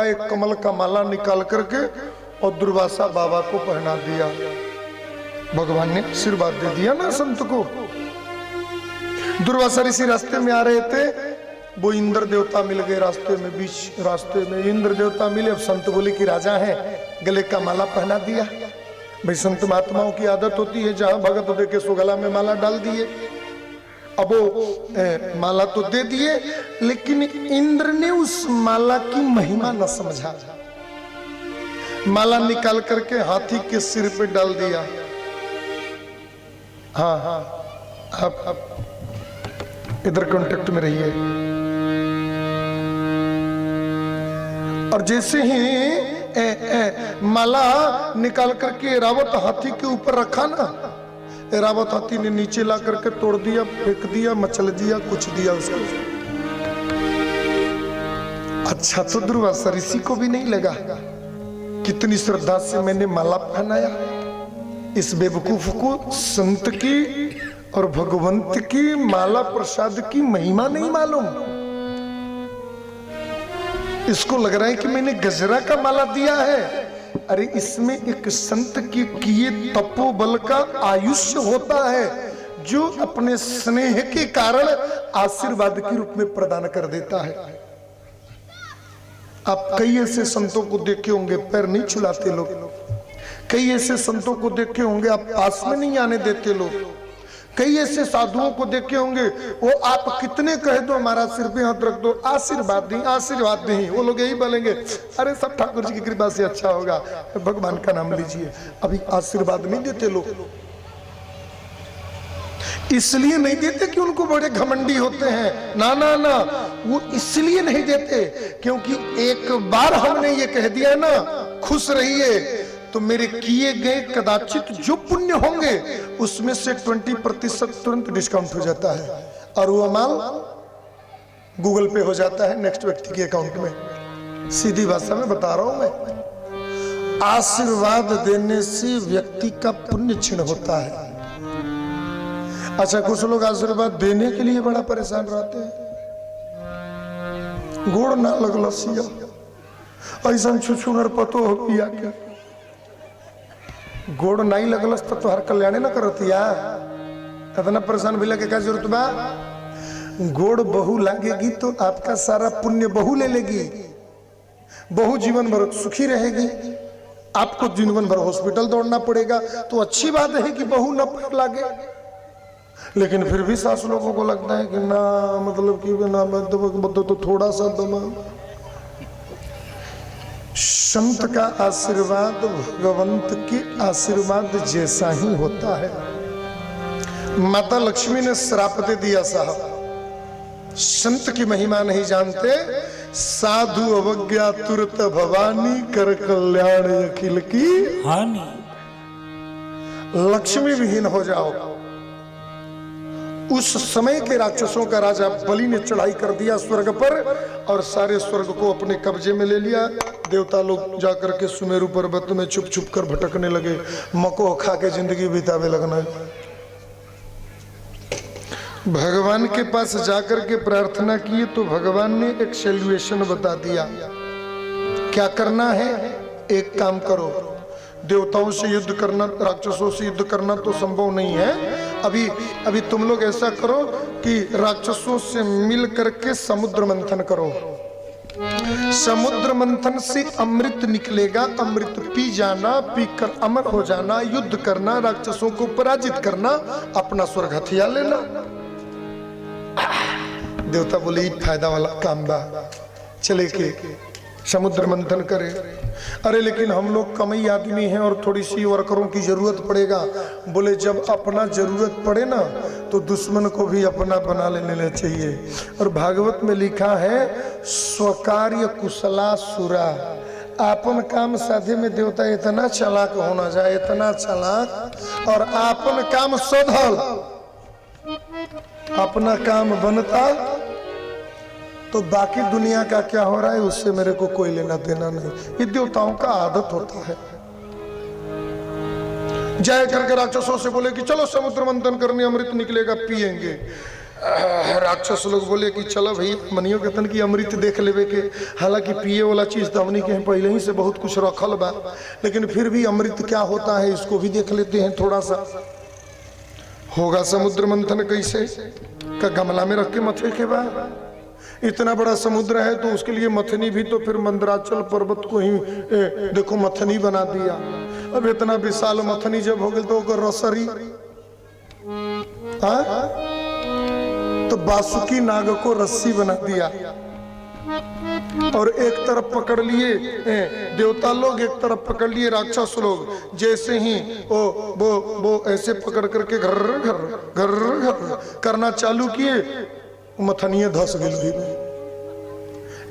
एक कमल का माला निकाल करके और दुर्वासा बाबा को पहना दिया। भगवान ने आशीर्वाद दे दिया ना संत को। दुर्वासा ऋषि रास्ते में आ रहे थे, वो इंद्र देवता मिल गए रास्ते में, बीच रास्ते में इंद्र देवता मिले। अब संत बोले कि राजा है, गले का माला पहना दिया। भाई संत महात्माओं की आदत होती है, जहां भगत देखे सो गला में माला डाल दिए। अब वो माला तो दे दिए, लेकिन इंद्र ने उस माला की महिमा न समझा। माला निकाल करके हाथी के सिर पे डाल दिया। हाँ हाँ, आप इधर कांटेक्ट में रहिए। और जैसे ही माला निकाल करके रावत हाथी के ऊपर रखा ना, रावत हाथी ने नीचे ला करके तोड़ दिया, फेंक दिया, मचल दिया, कुछ दिया उसको। अच्छा, तो दुर्वासा ऋषि को भी नहीं लगा कितनी श्रद्धा से मैंने माला पहनाया। इस बेवकूफ को संत की और भगवंत की माला प्रसाद की महिमा नहीं मालूम। इसको लग रहा है कि मैंने गजरा का माला दिया है। अरे इसमें एक संत के किए तपोबल का आयुष्य होता है, जो अपने स्नेह के कारण आशीर्वाद के रूप में प्रदान कर देता है। आप कई ऐसे संतों को देखे होंगे पैर नहीं छुलाते लोग, कई ऐसे संतों को देखे होंगे आप पास में नहीं आने देते लोग, कई ऐसे साधुओं को देखे होंगे वो आप कितने कह दो हमारा सिर पे हाथ रख दो, आशीर्वाद नहीं आशीर्वाद नहीं, वो लोग यही बोलेंगे अरे सब ठाकुर जी की कृपा से अच्छा होगा, भगवान का नाम लीजिए। अभी आशीर्वाद नहीं देते लोग, इसलिए नहीं देते कि उनको बड़े घमंडी होते हैं, ना ना ना, वो इसलिए नहीं देते क्योंकि एक बार हमने ये कह दिया ना खुश रहिए, तो मेरे किए गए कदाचित जो पुण्य होंगे उसमें से 20% तुरंत डिस्काउंट हो जाता है, और वो अमाल गूगल पे हो जाता है नेक्स्ट व्यक्ति के अकाउंट में। सीधी भाषा में बता रहा हूं मैं, आशीर्वाद देने से व्यक्ति का पुण्य क्षीण होता है। अच्छा, कुछ लोग आशीर्वाद देने के लिए बड़ा परेशान रहते हैं। गोड़ ना लगल सिया, ऐसा छुछुनर पतो हो पिया के गोड़ नहीं लगलस तो तोहर कल्याण न करतिया, इतना परेशान भी लगे क्या जरूरत बा। गोड़ बहू लगेगी तो आपका सारा पुण्य बहू ले लेगी, बहू जीवन भर सुखी रहेगी, आपको जीवन भर हॉस्पिटल दौड़ना पड़ेगा। तो अच्छी बात है कि बहू न पैर लागे, लेकिन फिर भी सास लोगों को लगता है कि ना, मतलब कि ना तो थोड़ा सा दमा। संत का आशीर्वाद भगवंत के आशीर्वाद जैसा ही होता है। माता लक्ष्मी ने श्राप दे दिया साहब, संत की महिमा नहीं जानते, साधु अवज्ञा तुरत भवानी कर कल्याण अखिल की हानि। लक्ष्मी विहीन हो जाओ। उस समय के राक्षसों का राजा बलि ने चढ़ाई कर दिया स्वर्ग पर, और सारे स्वर्ग को अपने कब्जे में ले लिया। देवता लोग जाकर के सुमेरु पर्वत में छुप छुप कर भटकने लगे, मको खा के जिंदगी बितावे लगना। भगवान के पास जाकर के प्रार्थना की तो भगवान ने एक सॉल्यूशन बता दिया। क्या करना है? एक काम करो, देवताओं से युद्ध करना, राक्षसों से युद्ध करना तो संभव नहीं है। अभी तुम लोग ऐसा करो कि राक्षसों से मिल करके समुद्र मंथन करो। समुद्र मंथन से अमृत निकलेगा, अमृत पी जाना, पीकर अमर हो जाना, युद्ध करना, राक्षसों को पराजित करना, अपना स्वर्ग हथिया लेना। देवता बोले फायदा वाला काम बा, चले के समुद्र मंथन करे। अरे लेकिन हम लोग कमई आदमी हैं और थोड़ी सी वर्करों की जरूरत पड़ेगा। बोले जब अपना जरूरत पड़े ना तो दुश्मन को भी अपना बना लेने चाहिए। और भागवत में लिखा है स्वकार्य कुशला सुरा, आपन काम साधे में देवता इतना चालाक होना जाए, इतना चालाक, और आपन काम सधल, अपना काम बनता तो बाकी दुनिया का क्या हो रहा है उससे मेरे को कोई लेना देना नहीं। ये देवताओं का आदत होता है। जय करके राक्षसों से बोले कि चलो समुद्र मंथन करने, अमृत निकलेगा, पिएंगे। राक्षस लोग बोले कि चलो भाई मनियो के तन की अमृत देख लेवे के, हालांकि पिए वाला चीज तो हमनी के पहले ही से बहुत कुछ रखल बा, लेकिन फिर भी अमृत क्या होता है इसको भी देख लेते हैं थोड़ा सा। होगा समुद्र मंथन कैसे का गमला में रख के मथे के बाद, इतना बड़ा समुद्र है तो उसके लिए मथनी भी, तो फिर मंदराचल पर्वत को ही देखो मथनी बना दिया। अब इतना विशाल मथनी जब हो गई तो रसरी तो बासुकी नाग को रस्सी बना दिया और एक तरफ पकड़ लिए देवता लोग, एक तरफ पकड़ लिए राक्षस लोग। जैसे ही वो ऐसे पकड़ करके घर घर घर घर करना चालू किए, मथनिए धस गई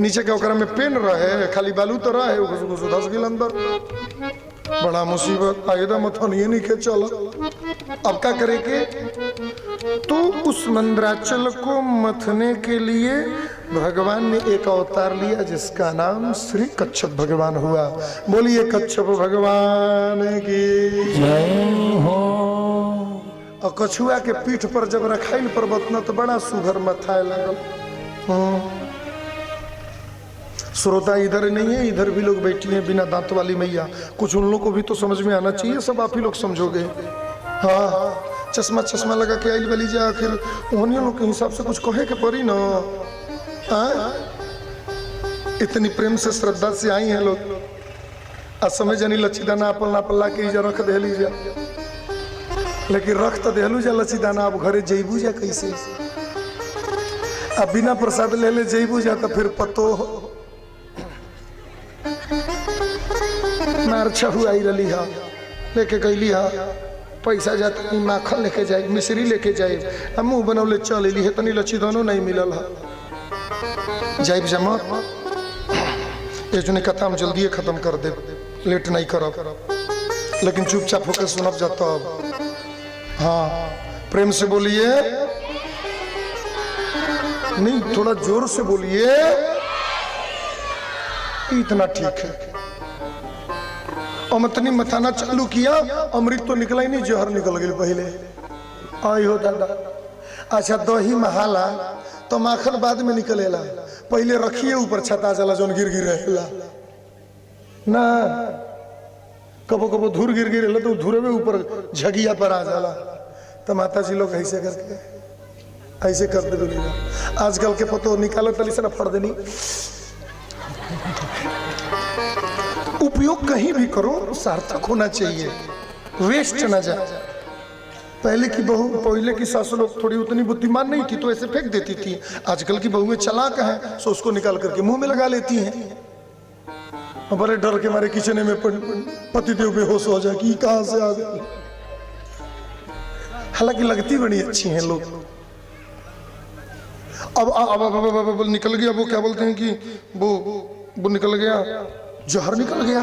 नीचे के ओकरा में पेन रहे, खाली बालू तो रहे, घुस धस गई अंदर। बड़ा मुसीबत आएगा, मथनिए नहीं के चल। अब क्या करे के, तो उस मंदराचल को मथने के लिए भगवान ने एक अवतार लिया जिसका नाम श्री कच्छप भगवान हुआ। बोलिए कच्छप भगवान की जय हो। और कछुआ के पीठ पर जब रखाइल पर्वत न तो बड़ा सुघर मथाए लगल। श्रोता इधर नहीं है, इधर भी लोग बैठी हैं बिना दांत वाली मैया, कुछ उन लोगों को भी तो समझ में आना चाहिए, सब आप ही लोग समझोगे। हाँ चश्मा चश्मा लगा के आइल वाली जा, आखिर उन्हीं लोग के हिसाब से कुछ कहे के पड़ी ना। इतनी प्रेम से श्रद्धा से आई हैं लोग, आज समझ जानी लच्छीदाना अपना पल्ला के इजा रख दे लीजा, लेकिन रख तो देलू जा लच्छीदाना, अब घरे जैबू जा कैसे? अब बिना प्रसाद ले ले जैबू जा तो फिर पतो मार छहु आई रही है, लेके गईली है पैसा जाता माखन लेके जाए, मिश्री लेके जाए, मुँह बनौले चल अली है, तनी लच्छीदानो नहीं मिलल है। जाइब जमा ये जो कथा हम जल्दी खत्म कर दे, लेट नहीं करब, लेकिन चुपचाप होकर सुनब जाता। अब हाँ प्रेम से बोलिए, नहीं थोड़ा जोर से बोलिए, इतना ठीक है। अमतनी मथाना चालू किया, अमृत तो निकला ही नहीं, जहर निकल गई पहले। आई हो दादा। अच्छा दही महाला तो माखन बाद में निकलेला, पहले रखिए ऊपर छता चला जोन गिर गिर रहेला ना, कबो कबो धूर गिर गिर तो धूरे में ऊपर झगिया पर आ जाला, तो माता जी लोग ऐसे करके ऐसे कर दे। आजकल के पतो निकालो तली से ना फड़ देनी। उपयोग कहीं भी करो सार्थक होना चाहिए, वेस्ट ना जाए। पहले की बहू, पहले की सासू लोग थोड़ी उतनी बुद्धिमान नहीं थी तो ऐसे फेंक देती थी, आजकल की बहुएं चालाक हैं, सो उसको निकाल करके मुंह में लगा लेती हैं। बड़े डर के मारे किचन में पतिदेव बेहोश हो जाए कि कहां से आ गई। हालांकि लगती बड़ी अच्छी हैं लोग। अब निकल गया, वो क्या बोलते हैं कि वो निकल गया, जहर निकल गया।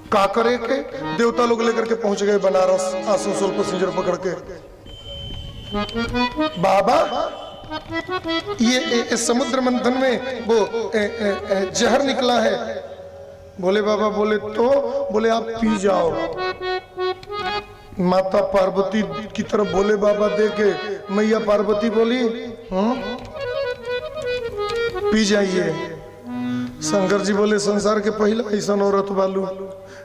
का करे के देवता लोग लेकर के पहुंच गए बनारस, आसनसोल पैसेंजर पकड़ के। बाबा ये समुद्र मंथन में वो जहर निकला है। बोले बाबा, बोले तो बोले आप पी जाओ। माता पार्वती की तरफ बोले बाबा देखे, मैया पार्वती बोली पी जाइए। शंकर जी बोले संसार के पहला ऐसा औरत बालू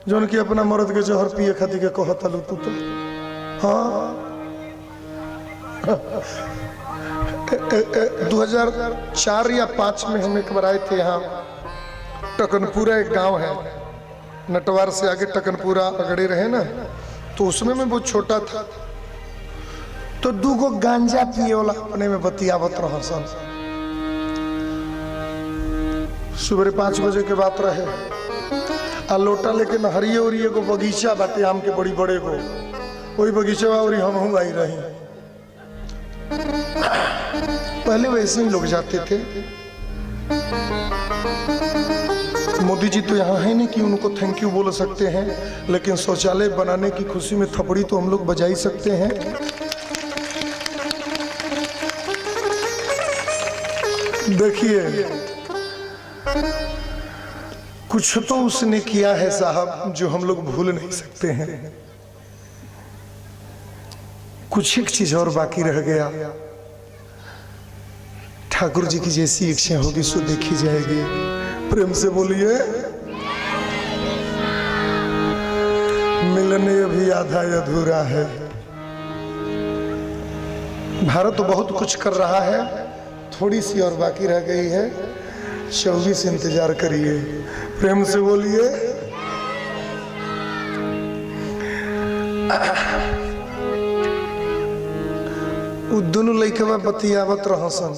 जोन की अपना मर्द के जहर पिए खाती के कहता लू तू तो। हाँ 2004 या 5 में हम एक बार आए थे यहाँ, टकनपुरा एक गांव है, नटवार से आगे टकनपुरा अगड़े रहे ना, तो उसमें मैं बहुत छोटा था, तो 2 गांजा पिए वाला अपने में बतियावत रहा सन। सुबह 5 बजे के बात रहे, आ लोटा लेके नहरिए उरिए को बगीचा बाटे आम के बड़ी बड़े को, वही बगीचा और हम हूँ आई रही। पहले वैसे ही लोग जाते थे। मोदी जी तो यहाँ है नहीं कि उनको थैंक यू बोल सकते हैं, लेकिन शौचालय बनाने की खुशी में थपड़ी तो हम लोग बजा ही सकते हैं। देखिए कुछ तो उसने किया है साहब जो हम लोग भूल नहीं सकते हैं। कुछ एक चीज और बाकी रह गया, ठाकुर जी की जैसी इच्छा होगी सो देखी जाएगी। प्रेम से बोलिए। मिलने अभी आधा अधूरा है। भारत तो बहुत कुछ कर रहा है, थोड़ी सी और बाकी रह गई है। 24 इंतजार करिए। प्रेम से बोलिए। दोनों लइकवा बतियावत रहसन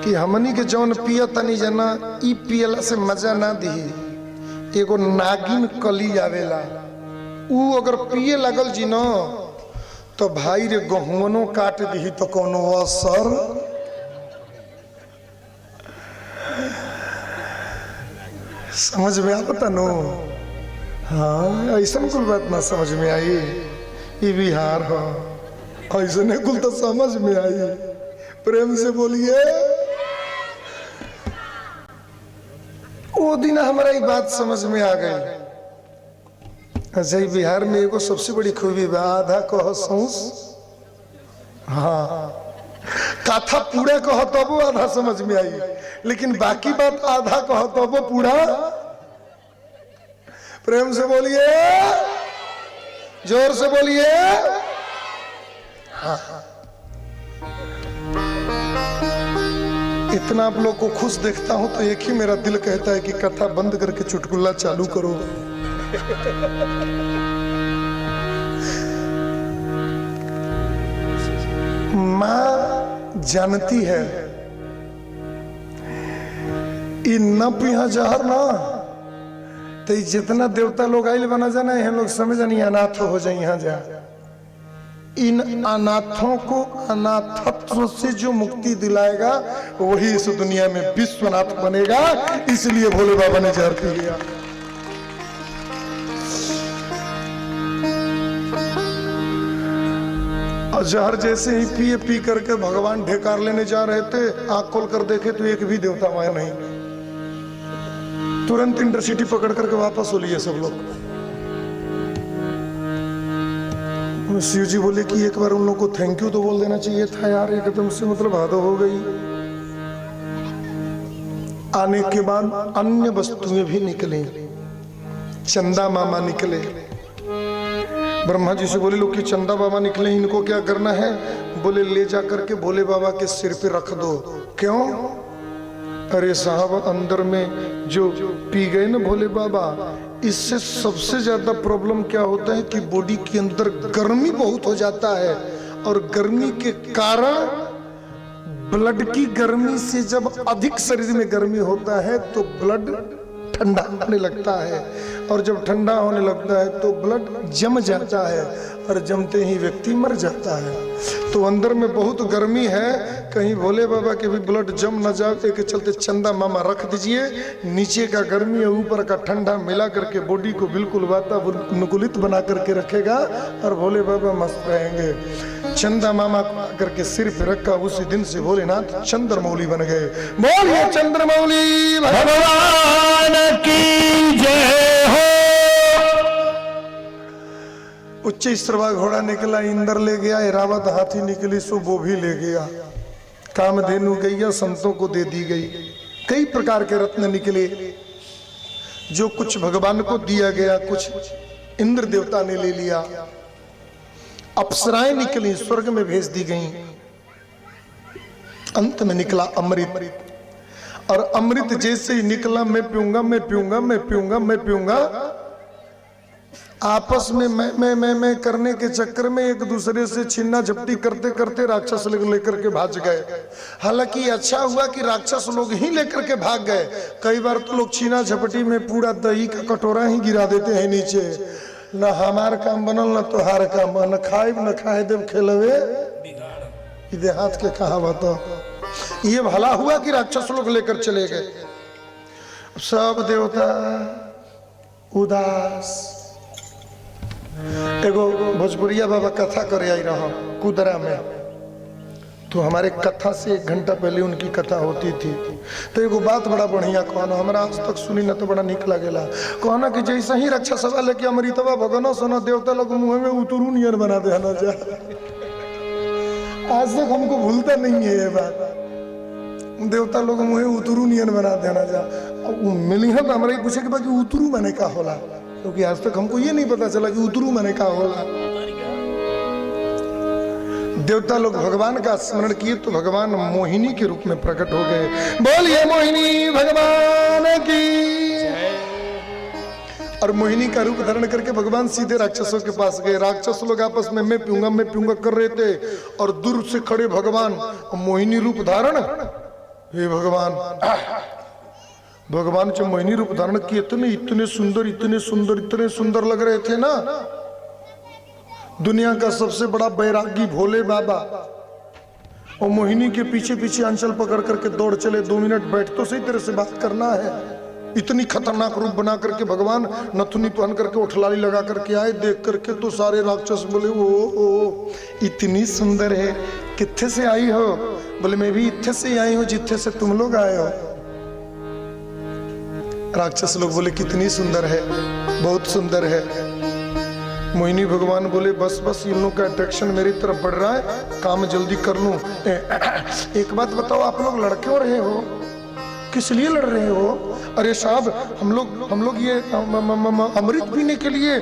कि हमनी के जौन पिया तनी जना ई पियला से मजा ना दी। एगो नागिन कली आवेला, ऊ अगर पिए लगल जी न तो भाई रे गहुमनो काट दी तो कोनो असर। समझ में आता नो? हाँ, ऐसा कुल बात ना समझ में आई। ये बिहार हो, ऐसा कुल तो समझ में आई। प्रेम से बोलिए। वो दिन हमारा ये बात समझ में आ गई। अच्छा, बिहार में एगो सबसे बड़ी खूबी बा, आधा कह सौंस। हाँ, कथा पूरा कह तबो आधा समझ में आई, लेकिन बाकी बात आधा कह तबो पूरा। प्रेम से बोलिए, जोर से बोलिए। हाँ, इतना आप लोग को खुश देखता हूं तो एक ही मेरा दिल कहता है कि कथा बंद करके चुटकुला चालू करो। मां जानती है न पिया जहर ना तो जितना देवता लोग आइल बना जाना है, लोग समझ नहीं अनाथ हो जाए। यहाँ जा इन अनाथों को अनाथत्व से जो मुक्ति दिलाएगा वही इस दुनिया में विश्वनाथ बनेगा। इसलिए भोले बाबा ने जहर पी लिया। और जहर जैसे ही पिए, पी करके भगवान ढेकार लेने जा रहे थे, आंख खोल कर देखे तो एक भी देवता वहां नहीं। तुरंत इंटरसिटी पकड़ करके वापस हो लिए सब लोग। शिव जी बोले कि एक बार उन लोगों को थैंक यू तो बोल देना चाहिए था यार, एकदम से मतलब हादो हो गई। आने के बाद अन्य वस्तुएं भी निकली। चंदा मामा निकले। ब्रह्मा जी से बोले लोग कि चंदा बाबा निकले, इनको क्या करना है? बोले ले जा करके भोले बाबा के सिर पे रख दो। क्यों? अरे साहब, अंदर में जो पी गए ना भोले बाबा, इससे सबसे ज्यादा प्रॉब्लम क्या होता है कि बॉडी के अंदर गर्मी बहुत हो जाता है, और गर्मी के कारण ब्लड की गर्मी से जब अधिक शरीर में गर्मी होता है तो ब्लड ठंडा होने लगता है, और जब ठंडा होने लगता है तो ब्लड जम जाता है, और जमते ही व्यक्ति मर जाता है। तो अंदर में बहुत गर्मी है, कहीं भोले बाबा के भी ब्लड जम न जाए के चलते चंदा मामा रख दीजिए। नीचे का गर्मी और ऊपर का ठंडा मिला करके बॉडी को बिल्कुल वातानुकूलित बना करके रखेगा, और भोले बाबा मस्त रहेंगे। चंदा मामा करके सिर पे रखा, उसी दिन से भोलेनाथ चंद्रमौली बन गए। बोलिए चंद्रमौली भगवान की जय हो। उच्च स्त्रवा घोड़ा निकला, इंद्र ले गया। ऐरावत हाथी निकली, सो वो भी ले गया। कामधेनु गैया संतों को दे दी गई। कई प्रकार के रत्न निकले, जो कुछ भगवान को दिया गया, कुछ इंद्र देवता ने ले लिया। अप्सराएं निकली, स्वर्ग में भेज दी गई। अंत में निकला अमृत, और अमृत जैसे ही निकला, मैं पीऊंगा, मैं पीऊंगा, मैं पीऊंगा, मैं पीऊंगा, आपस में मैं करने के चक्कर में एक दूसरे से छीना झपटी करते करते राक्षस लेकर के भाग गए। हालांकि अच्छा हुआ कि राक्षस लोग ही लेकर के भाग गए। कई बार तो लोग छीना झपटी में पूरा दही का कटोरा ही गिरा देते हैं नीचे। न हमार काम बनल न तोहार काम, न खाए न खाए देव खेलवे देहात के कहावत। ये भला हुआ कि राक्षस लोग लेकर चले गए। सब देवता उदास। एगो भोजपुरिया बाबा कथा करे आई रहा कुदरा में, तो हमारे कथा से 1 घंटा पहले उनकी कथा होती थी। तो एगो बात बड़ा बढ़िया कहना, हमारा आज तक सुनी ना तो बड़ा निक लगेला। कहना कि जैसे ही रक्षा सवाल है कि अमृतवा भगवान सोना देवता लोग मुंह में उतरू नियर बना देना जा। आज तक हमको भूलता नहीं है ये बात। देवता लोग मुहे उतरू नियन बना देना जा। मिली है तो हमारे पूछे कि बाकी उतरू मैंने का होला, क्योंकि आज तक हमको ये नहीं पता चला कि उतरू मैंने का होला। देवता लोग भगवान का स्मरण किए तो भगवान मोहिनी के रूप में प्रकट हो गए। बोलिए मोहिनी भगवान की। और मोहिनी का रूप धारण करके भगवान सीधे राक्षसों के पास गए। राक्षस लोग आपस में मैं पीऊंगा कर रहे थे, और दूर से खड़े भगवान मोहिनी रूप धारण। हे भगवान, भगवान जब मोहिनी रूप धारण किए इतने सुंदर लग रहे थे ना। दुनिया का सबसे बड़ा बैरागी भोले बाबा और मोहिनी के पीछे पीछे अंचल पकड़ करके दौड़ चले। 2 मिनट बैठ तो सही तरह से बात करना है। इतनी खतरनाक रूप बना करके भगवान नथुनी पहन करके उठलाली लगा करके आए। देख करके तो सारे राक्षस बोले ओ इतनी सुंदर है, कित्थे से आई हो? बोले मैं भी इत्थे से आई हूं जित्थे से तुम लोग आए हो। राक्षस लोग बोले कितनी सुंदर है, बहुत सुंदर है। मोहिनी भगवान बोले बस बस इन लोग का अट्रैक्शन मेरी तरफ बढ़ रहा है, काम जल्दी कर लूं। एक बात बताओ, आप लोग लड़ क्यों रहे हो? किस लिए लड़ रहे हो? अरे साहब हम लोग ये अमृत पीने के लिए।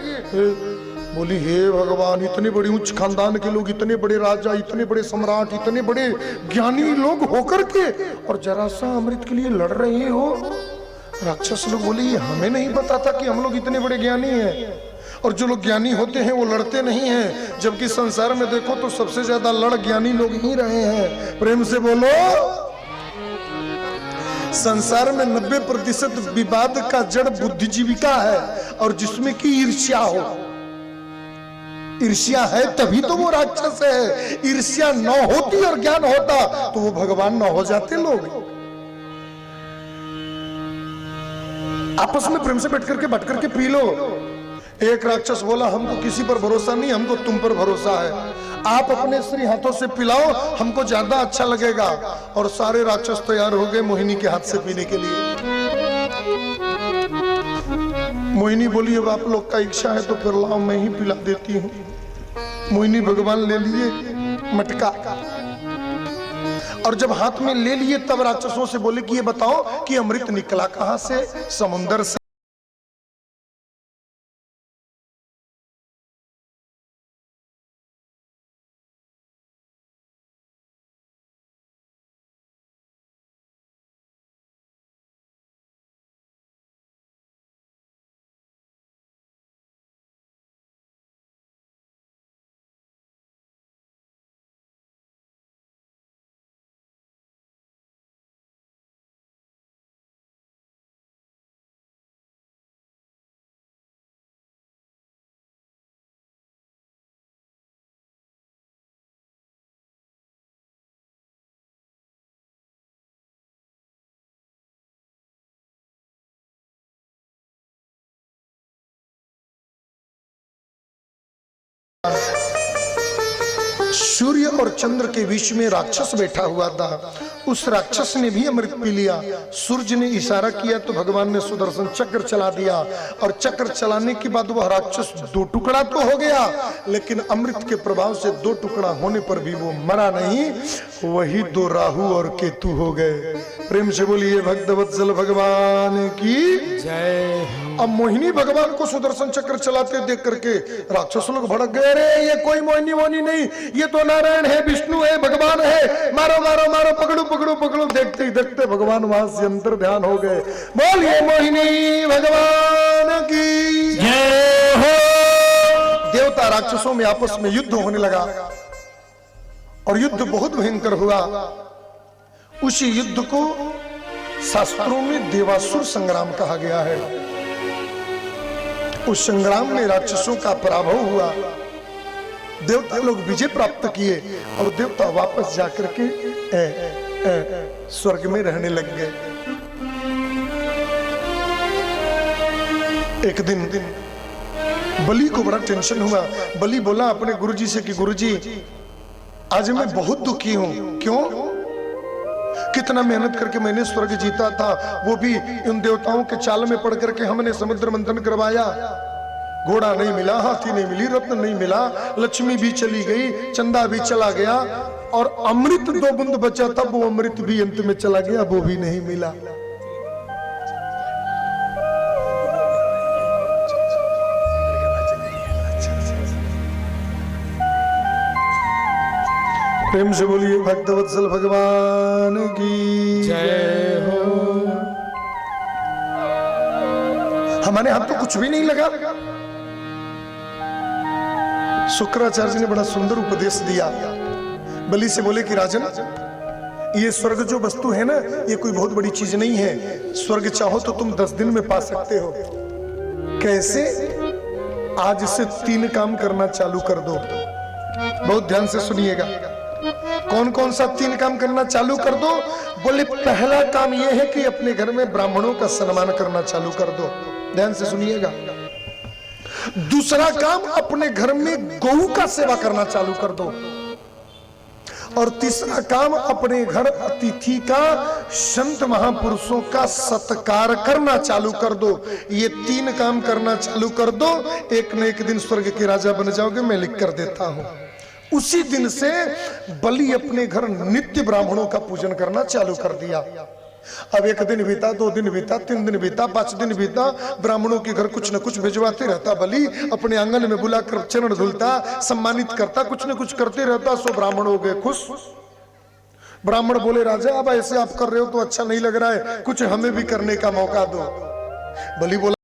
बोली हे भगवान, इतने बड़े उच्च खानदान के लोग, इतने बड़े राजा, इतने बड़े सम्राट, इतने बड़े ज्ञानी लोग होकर के और जरा सा अमृत के लिए लड़ रहे हो। राक्षस लोग बोले ये हमें नहीं पता था कि हम लोग इतने बड़े ज्ञानी हैं, और जो लोग ज्ञानी होते हैं वो लड़ते नहीं हैं, जबकि संसार में देखो तो सबसे ज्यादा लड़ ज्ञानी लोग ही रहे हैं। प्रेम से बोलो। संसार में 90% विवाद का जड़ बुद्धिजीविका है, और जिसमें कि ईर्ष्या हो। ईर्ष्या है तभी तो वो राक्षस है। ईर्ष्या न होती और ज्ञान होता तो वो भगवान न हो जाते लोग। आपस में प्रेम से बैठ करके बट करके पी लो। एक राक्षस बोला हमको किसी पर भरोसा नहीं, हमको तुम पर भरोसा है, आप अपने श्री हाथों से पिलाओ, हमको ज्यादा अच्छा लगेगा। और सारे राक्षस तैयार हो गए मोहिनी के हाथ से पीने के लिए। मोहिनी बोली अब आप लोग का इच्छा है तो फिर लाओ मैं ही पिला देती हूँ। मोहिनी भगवान ले लिए मटका, और जब हाथ में ले लिए तब राक्षसों से बोले कि ये बताओ कि अमृत निकला कहां से? समुंदर से। सूर्य और चंद्र के बीच में राक्षस बैठा हुआ था। उस राक्षस ने भी अमृत पी लिया। सूर्य ने इशारा किया तो भगवान ने सुदर्शन चक्र चला दिया, और चक्र चलाने के बाद वह राक्षस 2 टुकड़ा तो हो गया, लेकिन अमृत के प्रभाव से 2 टुकड़ा होने पर भी वो मरा नहीं। वही 2 राहु और केतु हो गए। प्रेम से बोलिए भक्तवत्सल भगवान की जय। अब मोहिनी भगवान को सुदर्शन चक्र चलाते देख करके राक्षस लोग भड़क गए। अरे ये कोई मोहिनी नहीं, ये तो नारायण है, विष्णु है, भगवान है, मारो मारो मारो, पकड़ो पकड़ो पकड़ो। देखते ही देखते भगवान वहां से अंतर ध्यान हो गए। बोलिए मोहिनी भगवान की जय हो। देवता राक्षसों में आपस में युद्ध होने लगा, और युद्ध बहुत भयंकर हुआ। उसी युद्ध को शास्त्रों में देवासुर संग्राम कहा गया है। उस संग्राम में राक्षसों का पराभव हुआ, देवता लोग विजय प्राप्त किए, और देवता वापस जाकर के स्वर्ग में रहने लग गए। एक दिन बलि को बड़ा टेंशन हुआ। बलि बोला अपने गुरुजी से कि गुरुजी आज मैं बहुत दुखी हूं। क्यों? कितना मेहनत करके मैंने स्वर्ग जीता था, वो भी इन देवताओं के चाल में पड़ करके हमने समुद्र मंथन करवाया, घोड़ा नहीं मिला, हाथी नहीं मिली, रत्न नहीं मिला, लक्ष्मी भी चली गई, चंदा भी चला गया, और अमृत 2 बूंद बचा था, वो अमृत भी अंत में चला गया, वो भी नहीं मिला। प्रेम से बोलिए भक्तवत्सल भगवान की जय हो। हमारे हाथ तो कुछ भी नहीं लगा। शुक्राचार्य जी ने बड़ा सुंदर उपदेश दिया। बलि से बोले कि राजन, ये स्वर्ग जो वस्तु है ना, ये कोई बहुत बड़ी चीज नहीं है। स्वर्ग चाहो तो तुम 10 दिन में पा सकते हो। कैसे? आज से 3 काम करना चालू कर दो। बहुत ध्यान से सुनिएगा। कौन कौन सा 3 काम करना चालू कर दो? बोले पहला काम यह है कि अपने घर में ब्राह्मणों का सम्मान करना चालू कर दो। ध्यान से सुनिएगा। दूसरा काम, अपने घर में गौ का सेवा करना चालू कर दो। और तीसरा काम, अपने घर अतिथि का, संत महापुरुषों का सत्कार करना चालू कर दो। ये 3 काम करना चालू कर दो, एक न एक दिन स्वर्ग के राजा बन जाओगे, मैं लिख कर देता हूं। उसी दिन से बलि अपने घर नित्य ब्राह्मणों का पूजन करना चालू कर दिया। अब 1 दिन बीता, 2 दिन बीता, 3 दिन बीता, 5 दिन बीता, ब्राह्मणों के घर कुछ न कुछ भिजवाते रहता बलि। अपने आंगन में बुलाकर चरण धुलता, सम्मानित करता, कुछ न कुछ करते रहता। सो ब्राह्मण हो गए खुश। ब्राह्मण बोले राजा, अब ऐसे आप कर रहे हो तो अच्छा नहीं लग रहा है, कुछ हमें भी करने का मौका दो। बलि बोला